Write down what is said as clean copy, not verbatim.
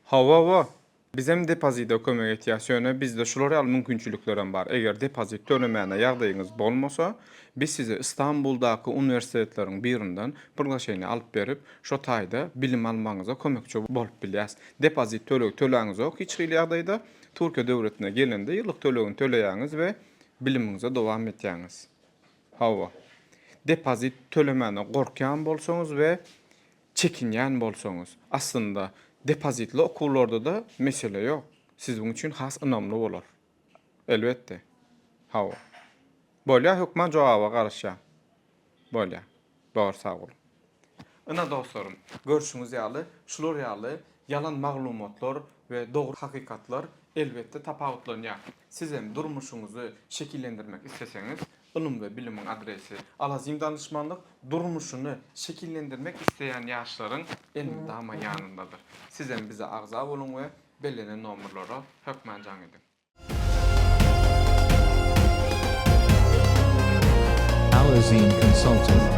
Hava. Bizim depozitde kömek etýäsine bizde şular ýaly mümkinçiliklerim bar. Eger depozit tölemäne ýagdaýyňyz bolmasa, biz size İstanbuldaky universitetleriň birinden priglашение alyp berip, şo taýda bilim almaňyza kömekçi bolup bilýäs. Depozit töleňiz ok, hiç hili ýagdaýda Türkiýe döwletine gelende ýyllyk tölegini töleýäňiz we bilimiňize dowam etýäňiz. Hava. Depozit tölemäne gorkýan bolsaňyz we çekinýän bolsaňyz, aslında depozitli okullarda da mesele yok. Siz bunun için has önemli bolar. Elbette. Hava. Bolya hükman cevaba karışa. Bolya. Doğru sağ olun. Ina dostlarım, görüşünüz ýaly, şular ýaly yalan maglumatlar ve doğru hakikatlar elbette tapawutlanýar. Siz hem durmuşuňuzy şekillendirmek isteseňiz, ilim ve bilimin adresi Alazim Danışmanlık durmuşunu şekillendirmek isteyen yaşların en dama yanındadır. Siz hem bize agza bolun ve belirlenen nomerlara hökmen can edin. Alazim Consulting.